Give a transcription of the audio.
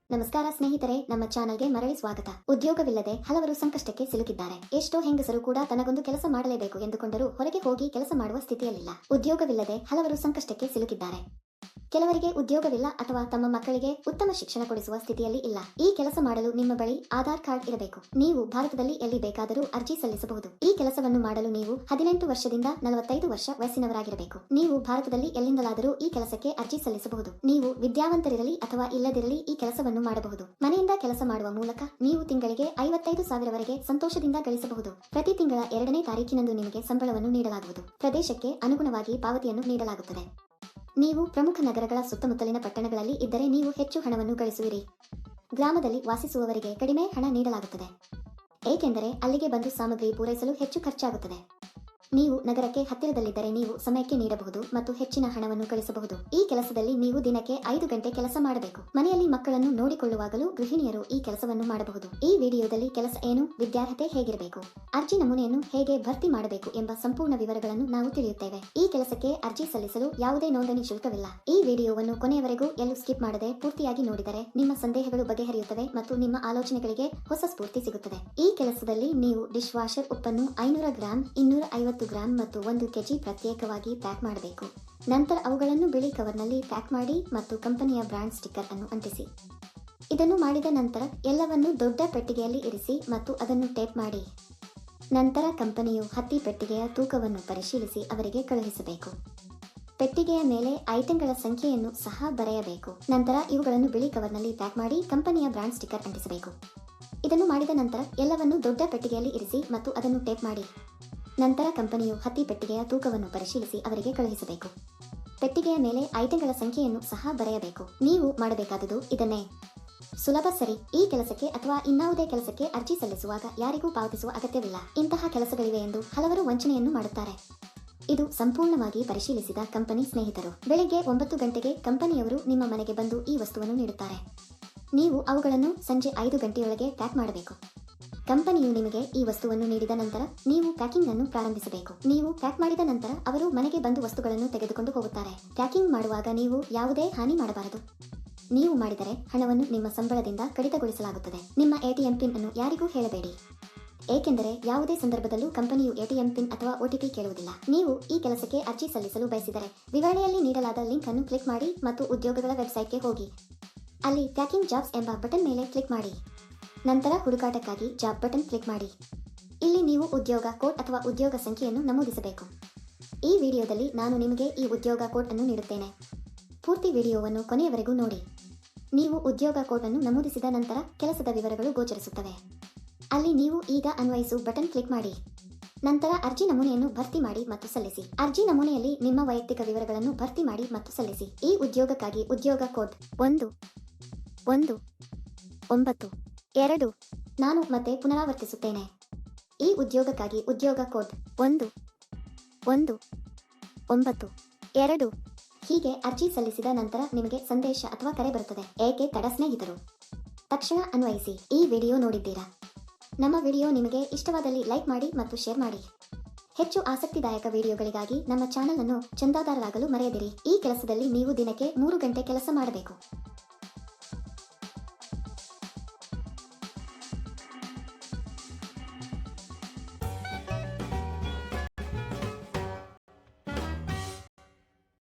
ನಮಸ್ಕಾರ ಸ್ನೇಹಿತರೆ, ನಮ್ಮ ಚಾನಲ್ಗೆ ಮರಳಿ ಸ್ವಾಗತ. ಉದ್ಯೋಗವಿಲ್ಲದೆ ಹಲವರು ಸಂಕಷ್ಟಕ್ಕೆ ಸಿಲುಕಿದ್ದಾರೆ. ಎಷ್ಟೋ ಹೆಂಗಸರು ಕೂಡ ತನಗೊಂದು ಕೆಲಸ ಮಾಡಲೇಬೇಕು ಎಂದುಕೊಂಡರೂ ಹೊರಗೆ ಹೋಗಿ ಕೆಲಸ ಮಾಡುವ ಸ್ಥಿತಿಯಲ್ಲಿಲ್ಲ. ಉದ್ಯೋಗವಿಲ್ಲದೆ ಹಲವರು ಸಂಕಷ್ಟಕ್ಕೆ ಸಿಲುಕಿದ್ದಾರೆ. ಕೆಲವರಿಗೆ ಉದ್ಯೋಗವಿಲ್ಲ ಅಥವಾ ತಮ್ಮ ಮಕ್ಕಳಿಗೆ ಉತ್ತಮ ಶಿಕ್ಷಣ ಕೊಡಿಸುವ ಸ್ಥಿತಿಯಲ್ಲಿ ಇಲ್ಲ. ಈ ಕೆಲಸ ಮಾಡಲು ನಿಮ್ಮ ಬಳಿ ಆಧಾರ್ ಕಾರ್ಡ್ ಇರಬೇಕು. ನೀವು ಭಾರತದಲ್ಲಿ ಎಲ್ಲಿ ಬೇಕಾದರೂ ಅರ್ಜಿ ಸಲ್ಲಿಸಬಹುದು. ಈ ಕೆಲಸವನ್ನು ಮಾಡಲು ನೀವು 18 ವರ್ಷದಿಂದ 45 ವರ್ಷ ವಯಸ್ಸಿನವರಾಗಿರಬೇಕು. ನೀವು ಭಾರತದಲ್ಲಿ ಎಲ್ಲಿಂದಲಾದರೂ ಈ ಕೆಲಸಕ್ಕೆ ಅರ್ಜಿ ಸಲ್ಲಿಸಬಹುದು. ನೀವು ವಿದ್ಯಾವಂತರಿರಲಿ ಅಥವಾ ಇಲ್ಲದಿರಲಿ ಈ ಕೆಲಸವನ್ನು ಮಾಡಬಹುದು. ಮನೆಯಿಂದ ಕೆಲಸ ಮಾಡುವ ಮೂಲಕ ನೀವು ತಿಂಗಳಿಗೆ 55,000ವರೆಗೆ ಸಂತೋಷದಿಂದ ಗಳಿಸಬಹುದು. ಪ್ರತಿ ತಿಂಗಳ 2ನೇ ತಾರೀಕಿನಂದು ನಿಮಗೆ ಸಂಬಳವನ್ನು ನೀಡಲಾಗುವುದು. ಪ್ರದೇಶಕ್ಕೆ ಅನುಗುಣವಾಗಿ ಪಾವತಿಯನ್ನು ನೀಡಲಾಗುತ್ತದೆ. ನೀವು ಪ್ರಮುಖ ನಗರಗಳ ಸುತ್ತಮುತ್ತಲಿನ ಪಟ್ಟಣಗಳಲ್ಲಿ ಇದ್ದರೆ ನೀವು ಹೆಚ್ಚು ಹಣವನ್ನು ಗಳಿಸುವಿರಿ. ಗ್ರಾಮದಲ್ಲಿ ವಾಸಿಸುವವರಿಗೆ ಕಡಿಮೆ ಹಣ ನೀಡಲಾಗುತ್ತದೆ, ಏಕೆಂದರೆ ಅಲ್ಲಿಗೆ ಬಂದು ಸಾಮಗ್ರಿ ಪೂರೈಸಲು ಹೆಚ್ಚು ಖರ್ಚಾಗುತ್ತದೆ. ನೀವು ನಗರಕ್ಕೆ ಹತ್ತಿರದಲ್ಲಿದ್ದರೆ ನೀವು ಸಮಯಕ್ಕೆ ನೀಡಬಹುದು ಮತ್ತು ಹೆಚ್ಚಿನ ಹಣವನ್ನು ಗಳಿಸಬಹುದು. ಈ ಕೆಲಸದಲ್ಲಿ ನೀವು ದಿನಕ್ಕೆ 5 ಗಂಟೆ ಕೆಲಸ ಮಾಡಬೇಕು. ಮನೆಯಲ್ಲಿ ಮಕ್ಕಳನ್ನು ನೋಡಿಕೊಳ್ಳುವಾಗಲೂ ಗೃಹಿಣಿಯರು ಈ ಕೆಲಸವನ್ನು ಮಾಡಬಹುದು. ಈ ವಿಡಿಯೋದಲ್ಲಿ ಕೆಲಸ ಏನು, ವಿದ್ಯಾರ್ಹತೆ ಹೇಗಿರಬೇಕು, ಅರ್ಜಿ ನಮೂನೆಯನ್ನು ಹೇಗೆ ಭರ್ತಿ ಮಾಡಬೇಕು ಎಂಬ ಸಂಪೂರ್ಣ ವಿವರಗಳನ್ನು ನಾವು ತಿಳಿಯುತ್ತೇವೆ. ಈ ಕೆಲಸಕ್ಕೆ ಅರ್ಜಿ ಸಲ್ಲಿಸಲು ಯಾವುದೇ ನೋಂದಣಿ ಶುಲ್ಕವಿಲ್ಲ. ಈ ವಿಡಿಯೋವನ್ನು ಕೊನೆಯವರೆಗೂ ಎಲ್ಲೂ ಸ್ಕಿಪ್ ಮಾಡದೆ ಪೂರ್ತಿಯಾಗಿ ನೋಡಿದರೆ ನಿಮ್ಮ ಸಂದೇಹಗಳು ಬಗೆಹರಿಯುತ್ತವೆ ಮತ್ತು ನಿಮ್ಮ ಆಲೋಚನೆಗಳಿಗೆ ಹೊಸ ಸ್ಫೂರ್ತಿ ಸಿಗುತ್ತದೆ. ಈ ಕೆಲಸದಲ್ಲಿ ನೀವು ಡಿಶ್ ವಾಷರ್ ಉಪ್ಪನ್ನು 500 ಗ್ರಾಂ, 250 ಗ್ರಾಂ ಮತ್ತು 1 ಕೆಜಿ ಪ್ರತ್ಯೇಕವಾಗಿ ಪ್ಯಾಕ್ ಮಾಡಬೇಕು. ನಂತರ ಅವುಗಳನ್ನು ಬಿಳಿ ಕವರ್ನಲ್ಲಿ ಪ್ಯಾಕ್ ಮಾಡಿ ಮತ್ತು ಕಂಪನಿಯ ಬ್ರಾಂಡ್ ಸ್ಟಿಕ್ಕರ್ ಅನ್ನು ಅಂಟಿಸಿ. ಇದನ್ನು ಮಾಡಿದ ನಂತರ ಎಲ್ಲವನ್ನು ದೊಡ್ಡ ಪೆಟ್ಟಿಗೆಯಲ್ಲಿ ಇರಿಸಿ ಮತ್ತು ಅದನ್ನು ಟೇಪ್ ಮಾಡಿ. ನಂತರ ಕಂಪನಿಯು ಹತ್ತಿ ಪೆಟ್ಟಿಗೆಯ ತೂಕವನ್ನು ಪರಿಶೀಲಿಸಿ ಅವರಿಗೆ ಕಳುಹಿಸಬೇಕು. ಪೆಟ್ಟಿಗೆಯ ಮೇಲೆ ಐಟಂಗಳ ಸಂಖ್ಯೆಯನ್ನು ಸಹ ಬರೆಯಬೇಕು. ನಂತರ ಇವುಗಳನ್ನು ಬಿಳಿ ಕವರ್ನಲ್ಲಿ ಪ್ಯಾಕ್ ಮಾಡಿ ಕಂಪನಿಯ ಬ್ರಾಂಡ್ ಸ್ಟಿಕ್ಕರ್ ಅಂಟಿಸಬೇಕು. ಇದನ್ನು ಮಾಡಿದ ನಂತರ ಎಲ್ಲವನ್ನು ದೊಡ್ಡ ಪೆಟ್ಟಿಗೆಯಲ್ಲಿ ಇರಿಸಿ ಮತ್ತು ಅದನ್ನು ಟೇಪ್ ಮಾಡಿ. ನಂತರ ಕಂಪನಿಯು ಹತ್ತಿ ಪೆಟ್ಟಿಗೆಯ ತೂಕವನ್ನು ಪರಿಶೀಲಿಸಿ ಅವರಿಗೆ ಕಳುಹಿಸಬೇಕು. ಪೆಟ್ಟಿಗೆಯ ಮೇಲೆ ಐಟಂಗಳ ಸಂಖ್ಯೆಯನ್ನು ಸಹ ಬರೆಯಬೇಕು. ನೀವು ಮಾಡಬೇಕಾದುದು ಇದನ್ನೇ. ಸುಲಭ, ಸರಿ? ಈ ಕೆಲಸಕ್ಕೆ ಅಥವಾ ಇನ್ನಾವುದೇ ಕೆಲಸಕ್ಕೆ ಅರ್ಜಿ ಸಲ್ಲಿಸುವಾಗ ಯಾರಿಗೂ ಪಾವತಿಸುವ ಅಗತ್ಯವಿಲ್ಲ. ಇಂತಹ ಕೆಲಸಗಳಿವೆ ಎಂದು ಹಲವರು ವಂಚನೆಯನ್ನು ಮಾಡುತ್ತಾರೆ. ಇದು ಸಂಪೂರ್ಣವಾಗಿ ಪರಿಶೀಲಿಸಿದ ಕಂಪನಿ ಸ್ನೇಹಿತರು. ಬೆಳಿಗ್ಗೆ 9 ಗಂಟೆಗೆ ಕಂಪನಿಯವರು ನಿಮ್ಮ ಮನೆಗೆ ಬಂದು ಈ ವಸ್ತುವನ್ನು ನೀಡುತ್ತಾರೆ. ನೀವು ಅವುಗಳನ್ನು ಸಂಜೆ 5 ಗಂಟೆಯೊಳಗೆ ಪ್ಯಾಕ್ ಮಾಡಬೇಕು. ಕಂಪನಿಯು ನಿಮಗೆ ಈ ವಸ್ತುವನ್ನು ನೀಡಿದ ನಂತರ ನೀವು ಪ್ಯಾಕಿಂಗ್ ಅನ್ನು ಪ್ರಾರಂಭಿಸಬೇಕು. ನೀವು ಪ್ಯಾಕ್ ಮಾಡಿದ ನಂತರ ಅವರು ಮನೆಗೆ ಬಂದು ವಸ್ತುಗಳನ್ನು ತೆಗೆದುಕೊಂಡು ಹೋಗುತ್ತಾರೆ. ಪ್ಯಾಕಿಂಗ್ ಮಾಡುವಾಗ ನೀವು ಯಾವುದೇ ಹಾನಿ ಮಾಡಬಾರದು. ನೀವು ಮಾಡಿದರೆ ಹಣವನ್ನು ನಿಮ್ಮ ಸಂಬಳದಿಂದ ಕಡಿತಗೊಳಿಸಲಾಗುತ್ತದೆ. ನಿಮ್ಮ ATM ಪಿನ್ ಅನ್ನು ಯಾರಿಗೂ ಹೇಳಬೇಡಿ, ಏಕೆಂದರೆ ಯಾವುದೇ ಸಂದರ್ಭದಲ್ಲೂ ಕಂಪನಿಯು ATM ಪಿನ್ ಅಥವಾ OTP ಕೇಳುವುದಿಲ್ಲ. ನೀವು ಈ ಕೆಲಸಕ್ಕೆ ಅರ್ಜಿ ಸಲ್ಲಿಸಲು ಬಯಸಿದರೆ ವಿವರಣೆಯಲ್ಲಿ ನೀಡಲಾದ ಲಿಂಕ್ ಅನ್ನು ಕ್ಲಿಕ್ ಮಾಡಿ ಮತ್ತು ಉದ್ಯೋಗಗಳ ವೆಬ್ಸೈಟ್ಗೆ ಹೋಗಿ. ಅಲ್ಲಿ ಪ್ಯಾಕಿಂಗ್ ಜಾಬ್ಸ್ ಎಂಬ ಬಟನ್ ಮೇಲೆ ಕ್ಲಿಕ್ ಮಾಡಿ. ನಂತರ ಹುಡುಕಾಟಕ್ಕಾಗಿ ಜಾಬ್ ಬಟನ್ ಕ್ಲಿಕ್ ಮಾಡಿ. ಇಲ್ಲಿ ನೀವು ಉದ್ಯೋಗ ಕೋಡ್ ಅಥವಾ ಉದ್ಯೋಗ ಸಂಖ್ಯೆಯನ್ನು ನಮೂದಿಸಬೇಕು. ಈ ವಿಡಿಯೋದಲ್ಲಿ ನಾನು ನಿಮಗೆ ಈ ಉದ್ಯೋಗ ಕೋಡ್ ಅನ್ನು ನೀಡುತ್ತೇನೆ. ಪೂರ್ತಿ ವಿಡಿಯೋವನ್ನು ಕೊನೆಯವರೆಗೂ ನೋಡಿ. ನೀವು ಉದ್ಯೋಗ ಕೋಡ್ ಅನ್ನು ನಮೂದಿಸಿದ ನಂತರ ಕೆಲಸದ ವಿವರಗಳು ಗೋಚರಿಸುತ್ತವೆ. ಅಲ್ಲಿ ನೀವು ಈಗ ಅನ್ವಯಿಸು ಬಟನ್ ಕ್ಲಿಕ್ ಮಾಡಿ. ನಂತರ ಅರ್ಜಿ ನಮೂನೆಯನ್ನು ಭರ್ತಿ ಮಾಡಿ ಮತ್ತು ಸಲ್ಲಿಸಿ. ಅರ್ಜಿ ನಮೂನೆಯಲ್ಲಿ ನಿಮ್ಮ ವೈಯಕ್ತಿಕ ವಿವರಗಳನ್ನು ಭರ್ತಿ ಮಾಡಿ ಮತ್ತು ಸಲ್ಲಿಸಿ. ಈ ಉದ್ಯೋಗಕ್ಕಾಗಿ ಉದ್ಯೋಗ ಕೋಡ್ 1192. ನಾನು ಮತ್ತೆ ಪುನರಾವರ್ತಿಸುತ್ತೇನೆ. ಈ ಉದ್ಯೋಗಕ್ಕಾಗಿ ಉದ್ಯೋಗ ಕೋಡ್ 1192. ಹೀಗೆ ಅರ್ಜಿ ಸಲ್ಲಿಸಿದ ನಂತರ ನಿಮಗೆ ಸಂದೇಶ ಅಥವಾ ಕರೆ ಬರುತ್ತದೆ. ಏಕೆ ತಡ ಸ್ನೇಹಿತರು? ತಕ್ಷಣ ಅನ್ವಯಿಸಿ. ಈ ವಿಡಿಯೋ ನೋಡಿದ್ದೀರಾ? ನಮ್ಮ ವಿಡಿಯೋ ನಿಮಗೆ ಇಷ್ಟವಾದಲ್ಲಿ ಲೈಕ್ ಮಾಡಿ ಮತ್ತು ಶೇರ್ ಮಾಡಿ. ಹೆಚ್ಚು ಆಸಕ್ತಿದಾಯಕ ವಿಡಿಯೋಗಳಿಗಾಗಿ ನಮ್ಮ ಚಾನೆಲ್ ಅನ್ನು ಚಂದಾದಾರರಾಗಲು ಮರೆಯದಿರಿ. ಈ ಕೆಲಸದಲ್ಲಿ ನೀವು ದಿನಕ್ಕೆ 3 ಗಂಟೆ ಕೆಲಸ ಮಾಡಬೇಕು.